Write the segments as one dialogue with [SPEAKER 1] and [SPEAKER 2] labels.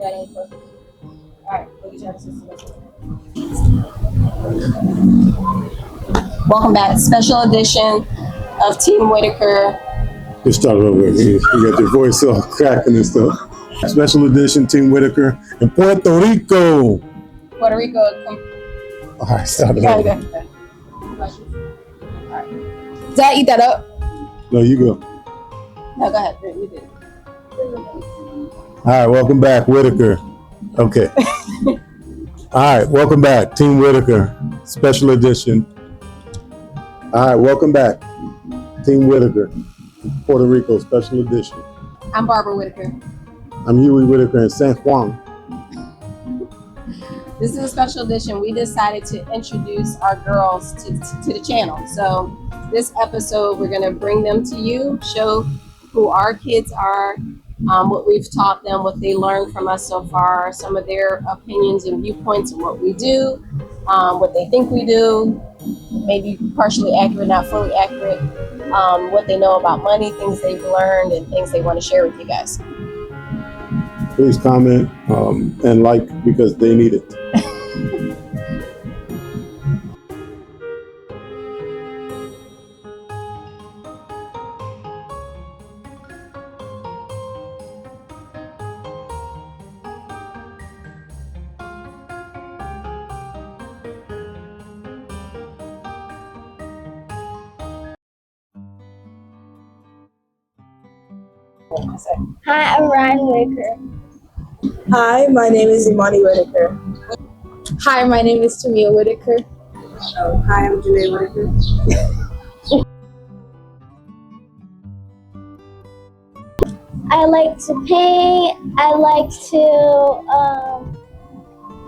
[SPEAKER 1] Got any questions? All right, look at your sister. Welcome back. Special edition of Team Whittaker.
[SPEAKER 2] Just start over. You got your voice all cracking and stuff. Special edition Team Whittaker in Puerto Rico.
[SPEAKER 1] Puerto Rico.
[SPEAKER 2] All right, start it over.
[SPEAKER 1] Did I eat that up?
[SPEAKER 2] No, you go.
[SPEAKER 1] No, go ahead. You did.
[SPEAKER 2] All right, welcome back, Whittaker. Okay. All right, welcome back, Team Whittaker, special edition. All right, welcome back, Team Whittaker, Puerto Rico, special edition.
[SPEAKER 1] I'm Barbara Whittaker.
[SPEAKER 2] I'm Huey Whittaker in San Juan.
[SPEAKER 1] This is a special edition. We decided to introduce our girls to the channel. So this episode, we're going to bring them to you, show who our kids are, what we've taught them, what they learned from us so far, some of their opinions and viewpoints of what we do, what they think we do, maybe partially accurate, not fully accurate, what they know about money, things they've learned, and things they want to share with you guys.
[SPEAKER 2] Please comment and like because they need it.
[SPEAKER 3] Hi, I'm Ryan Whittaker.
[SPEAKER 4] Hi, my name is Imani Whittaker.
[SPEAKER 3] Hi, my name is Tamia Whittaker.
[SPEAKER 4] Hi, I'm Janae Whittaker.
[SPEAKER 3] I like to paint. I like to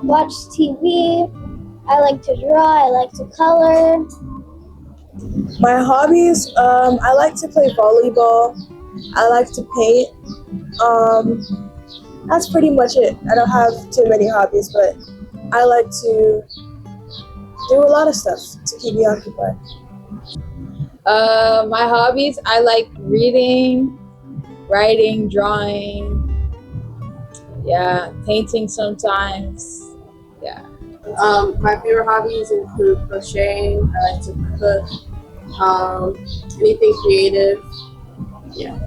[SPEAKER 3] watch TV. I like to draw. I like to color.
[SPEAKER 4] My hobbies, I like to play volleyball. I like to paint. That's pretty much it. I don't have too many hobbies, but I like to do a lot of stuff to keep me occupied.
[SPEAKER 5] My hobbies, I like reading, writing, drawing, painting sometimes,
[SPEAKER 4] My favorite hobbies include crocheting. I like to cook. Anything creative. Yeah.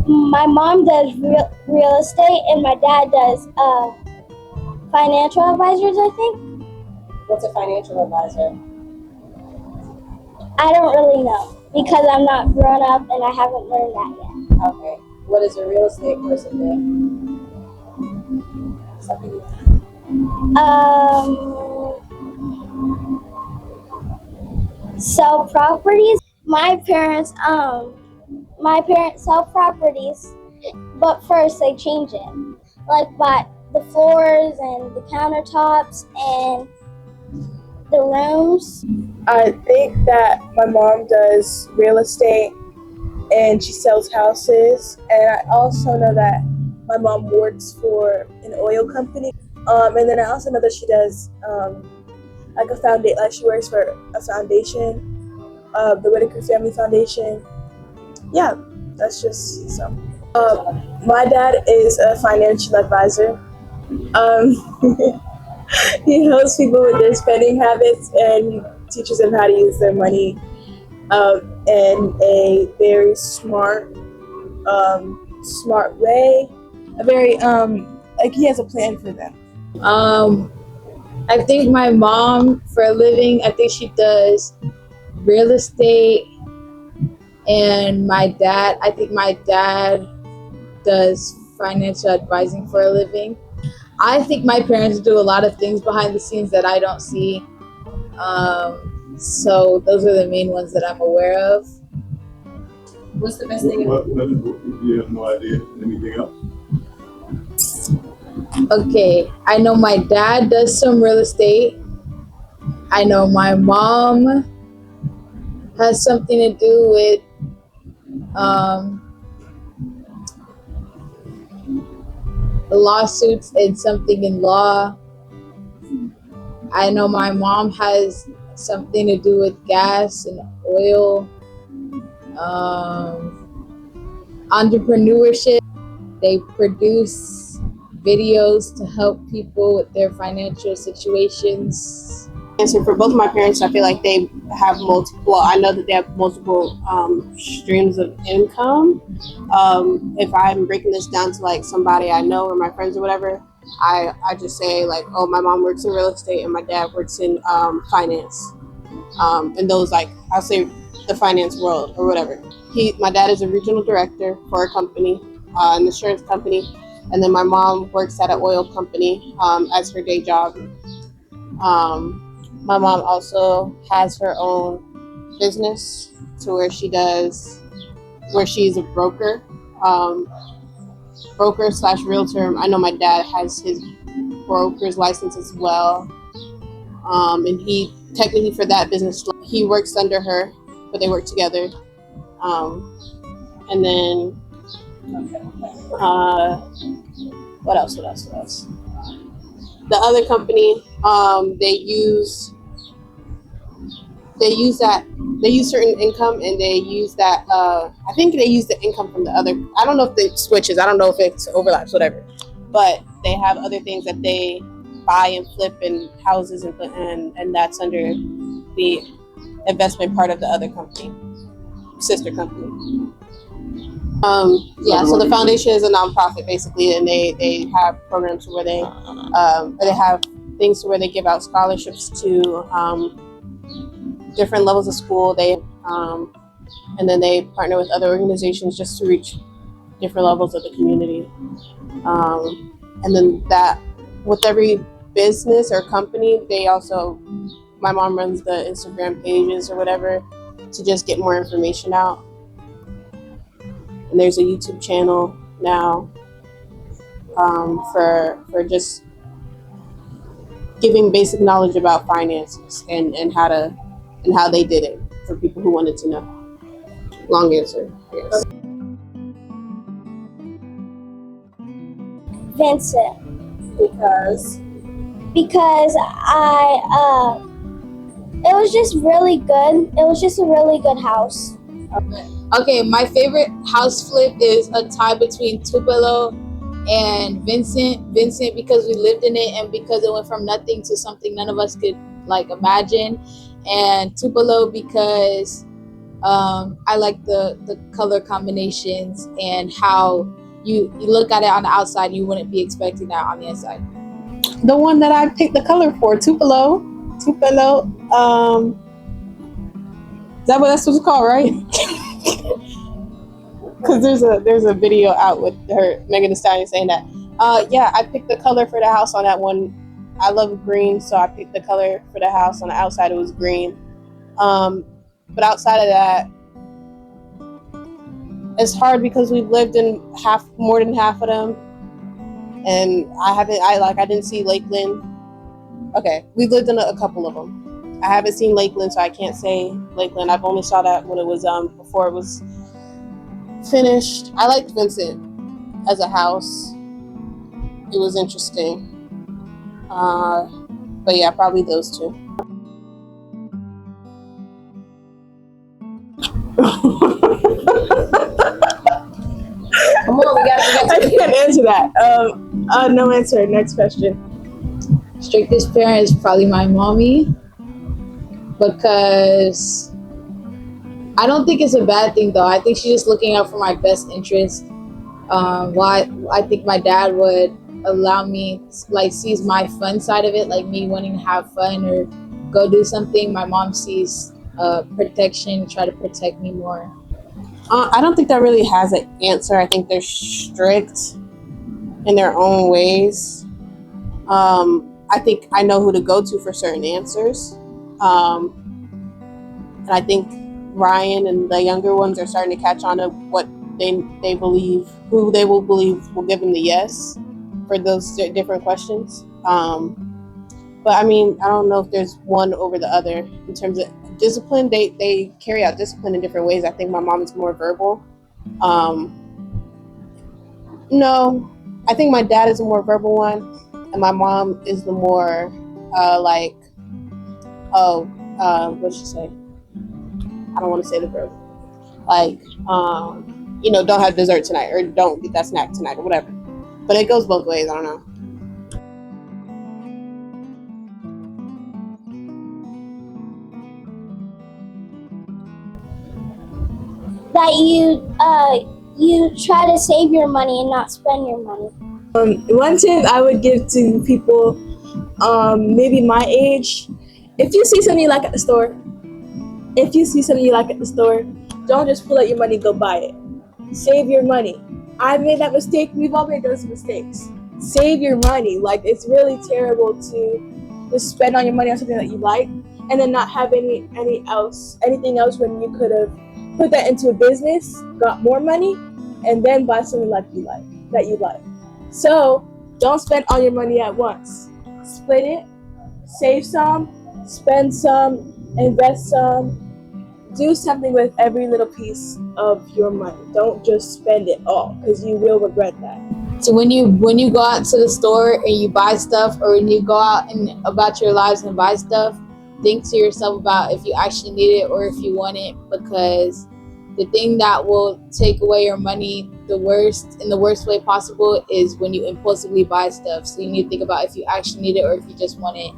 [SPEAKER 3] My mom does real estate, and my dad does financial advisors, I think.
[SPEAKER 1] What's a financial advisor?
[SPEAKER 3] I don't really know because I'm not grown up and I haven't learned that yet.
[SPEAKER 1] Okay. What does a real estate person do?
[SPEAKER 3] Sell properties. My parents sell properties, but first they change it, like by the floors and the countertops and the rooms.
[SPEAKER 4] I think that my mom does real estate and she sells houses. And I also know that my mom works for an oil company. And then I also know that she does like a foundation, like she works for a foundation, the Whittaker Family Foundation. Yeah, that's just some. My dad is a financial advisor. He helps people with their spending habits and he teaches them how to use their money in a very smart way. A very like he has a plan for them.
[SPEAKER 5] I think my mom, for a living, I think she does real estate, and I think my dad does financial advising for a living. I think my parents do a lot of things behind the scenes that I don't see. So those are the main ones that I'm aware of.
[SPEAKER 1] What's the best thing?
[SPEAKER 2] You have no idea. Anything else?
[SPEAKER 5] Okay, I know my dad does some real estate. I know my mom has something to do with lawsuits and something in law. I know my mom has something to do with gas and oil. entrepreneurship. They produce videos to help people with their financial situations.
[SPEAKER 1] Answer for both of my parents, I feel like they have multiple. Well, I know that they have multiple streams of income. If I'm breaking this down to like somebody I know or my friends or whatever, I just say like, oh, my mom works in real estate and my dad works in finance. And those, like, I'll say the finance world or whatever. My dad is a regional director for a company, an insurance company, and then my mom works at an oil company as her day job. My mom also has her own business to where she's a broker, broker / realtor. I know my dad has his broker's license as well. And he technically for that business, he works under her, but they work together. And then, what else? The other company, they use certain income, and they use that. I think they use the income from the other. I don't know if it switches. I don't know if it overlaps, whatever. But they have other things that they buy and flip, and houses, and that's under the investment part of the other company, sister company. So the foundation is a nonprofit basically, and they have programs where they have things where they give out scholarships to different levels of school. And then they partner with other organizations just to reach different levels of the community. And then that with every business or company, my mom runs the Instagram pages or whatever to just get more information out. And there's a YouTube channel now for just giving basic knowledge about finances and how they did it for people who wanted to know. Long answer, yes.
[SPEAKER 3] Vincent,
[SPEAKER 1] Because
[SPEAKER 3] it was just really good. It was just a really good house.
[SPEAKER 5] Okay, my favorite house flip is a tie between Tupelo and Vincent. Vincent because we lived in it and because it went from nothing to something none of us could like imagine. And Tupelo because I like the color combinations and how you look at it on the outside, you wouldn't be expecting that on the inside.
[SPEAKER 1] the one that I picked the color for, Tupelo. Is that what that's supposed to call, right? Because there's a video out with her, Megan Thee Stallion, saying that. Yeah, I picked the color for the house on that one. I love green, so I picked the color for the house. On the outside, it was green. But outside of that, it's hard because we've lived in more than half of them, and I didn't see Lakeland. Okay, we've lived in a couple of them. I haven't seen Lakeland, so I can't say Lakeland. I've only saw that when it was before it was finished. I liked Vincent as a house. It was interesting. But yeah, probably those two. Come on, we got. I can't answer that. No answer. Next question.
[SPEAKER 5] Strictest parent is probably my mommy because I don't think it's a bad thing though. I think she's just looking out for my best interest. I think my dad would allow me, like, sees my fun side of it, like me wanting to have fun or go do something. My mom sees protection, try to protect me more.
[SPEAKER 1] I don't think that really has an answer. I think they're strict in their own ways. I think I know who to go to for certain answers. And I think Ryan and the younger ones are starting to catch on to what they believe, who they will believe will give them the yes for those different questions. But I mean, I don't know if there's one over the other in terms of discipline. They carry out discipline in different ways. I think my mom is more verbal. No, I think my dad is a more verbal one, and my mom is the more what'd she say? I don't want to say the verb.
[SPEAKER 6] like, don't have dessert tonight, or don't get that snack tonight, or whatever. But it goes both ways. I don't know.
[SPEAKER 3] That you try to save your money and not spend your money.
[SPEAKER 4] One tip I would give to people, maybe my age, if you see something you like at the store, don't just pull out your money and go buy it. Save your money. I made that mistake. We've all made those mistakes. Save your money. Like, it's really terrible to just spend all your money on something that you like and then not have anything else when you could have put that into a business, got more money, and then buy something that you like. So don't spend all your money at once. Split it, save some, spend some, invest some. Do something with every little piece of your money. Don't just spend it all, because you will regret that.
[SPEAKER 5] So when you go out to the store and you buy stuff, or when you go out and about your lives and buy stuff, think to yourself about if you actually need it or if you want it, because the thing that will take away your money in the worst way possible is when you impulsively buy stuff. So you need to think about if you actually need it or if you just want it,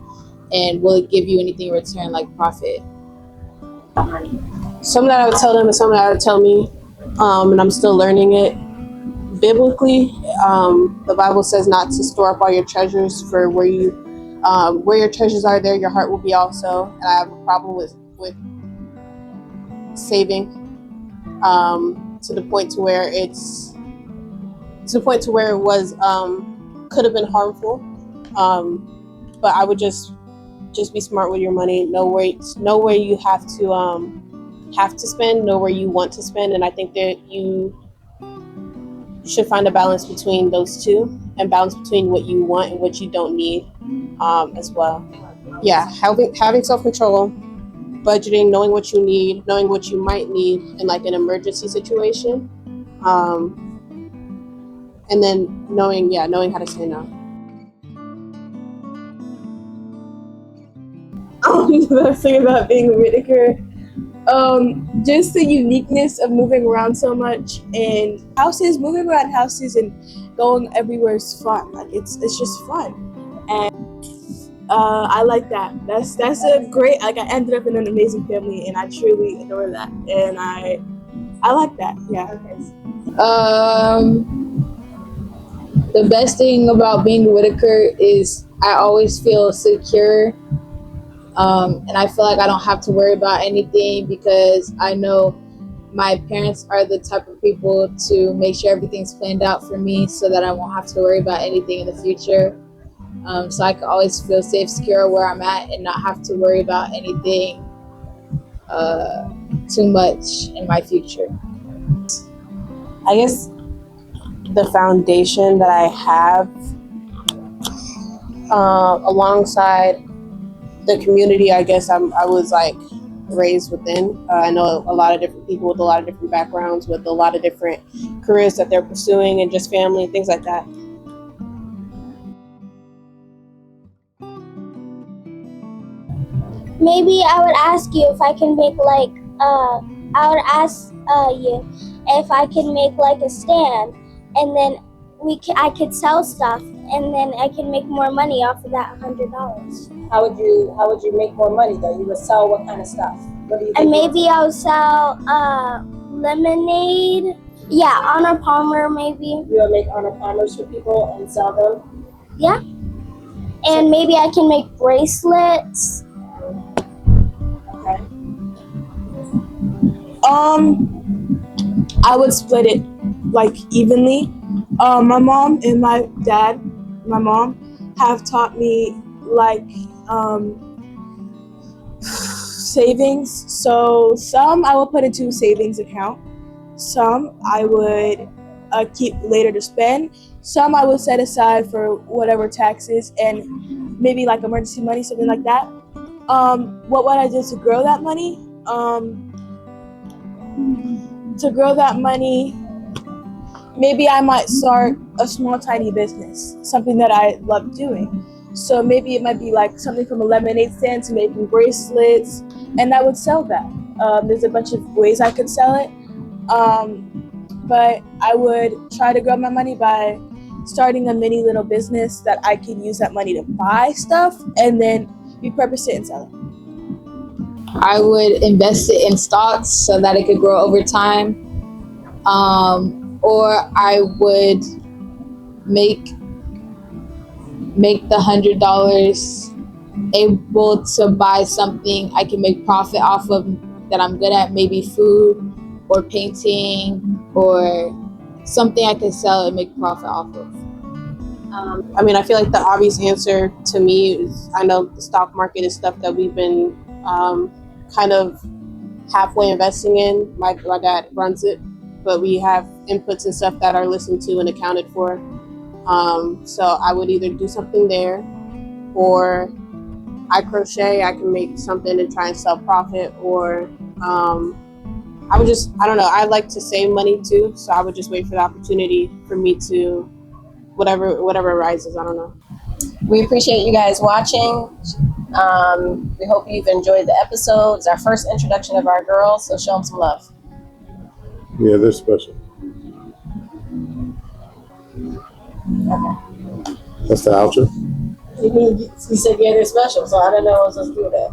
[SPEAKER 5] and will it give you anything in return, like profit.
[SPEAKER 6] Something that I would tell them is something that I would tell me, and I'm still learning it. Biblically, the Bible says not to store up all your treasures, for where your treasures are, there your heart will be also. And I have a problem with saving to the point to where it was could have been harmful. But I would just be smart with your money. Know where you have to spend. Know where you want to spend, and I think that you should find a balance between those two, and balance between what you want and what you don't need, as well. Yeah, having self-control, budgeting, knowing what you need, knowing what you might need in like an emergency situation, and then knowing how to say no.
[SPEAKER 4] The best thing about being a Whittaker, just the uniqueness of moving around so much, and moving around houses and going everywhere is fun. Like, it's just fun, and I like that. That's a great. Like, I ended up in an amazing family, and I truly adore that, and I like that. Yeah.
[SPEAKER 5] The best thing about being a Whittaker is I always feel secure. And I feel like I don't have to worry about anything, because I know my parents are the type of people to make sure everything's planned out for me, so that I won't have to worry about anything in the future. So I can always feel safe, secure where I'm at, and not have to worry about anything too much in my future.
[SPEAKER 6] I guess the foundation that I have, alongside the community, I guess I was like raised within. I know a lot of different people with a lot of different backgrounds, with a lot of different careers that they're pursuing, and just family, things like that.
[SPEAKER 3] Maybe I would ask you if I can make I would ask you if I can make like a stand, and then I could sell stuff, and then I can make more money off of that $100.
[SPEAKER 1] How would you make more money though? You would sell what kind of stuff? What do you think?
[SPEAKER 3] And maybe I'll sell lemonade. Yeah, Honor Palmer maybe.
[SPEAKER 1] You would make Honor Palmers for people and sell them?
[SPEAKER 3] Yeah. And maybe I can make bracelets.
[SPEAKER 1] Okay.
[SPEAKER 4] I would split it like evenly. My mom and my dad, my mom have taught me like savings. So some I will put into a savings account. Some I would keep later to spend. Some I will set aside for whatever taxes and maybe like emergency money, something like that. What would I do to grow that money? Maybe I might start a small, tiny business, something that I love doing. So maybe it might be like something from a lemonade stand to making bracelets, and I would sell that. There's a bunch of ways I could sell it. But I would try to grow my money by starting a mini little business that I can use that money to buy stuff and then repurpose it and sell it.
[SPEAKER 5] I would invest it in stocks so that it could grow over time. Or I would make the $100 able to buy something I can make profit off of that I'm good at, maybe food or painting or something I can sell and make profit off of.
[SPEAKER 6] I mean, I feel like the obvious answer to me is, I know the stock market is stuff that we've been kind of halfway investing in. My dad runs it, but we have inputs and stuff that are listened to and accounted for. So I would either do something there, or I crochet. I can make something and try and sell profit, or I would just, I don't know. I like to save money too, so I would just wait for the opportunity for me to whatever arises. I don't know.
[SPEAKER 1] We appreciate you guys watching. We hope you've enjoyed the episode. It's our first introduction of our girls, so show them some love.
[SPEAKER 2] Yeah, they're special. That's the outro.
[SPEAKER 1] You said, yeah, they're special, so I don't know what I was supposed to do with that.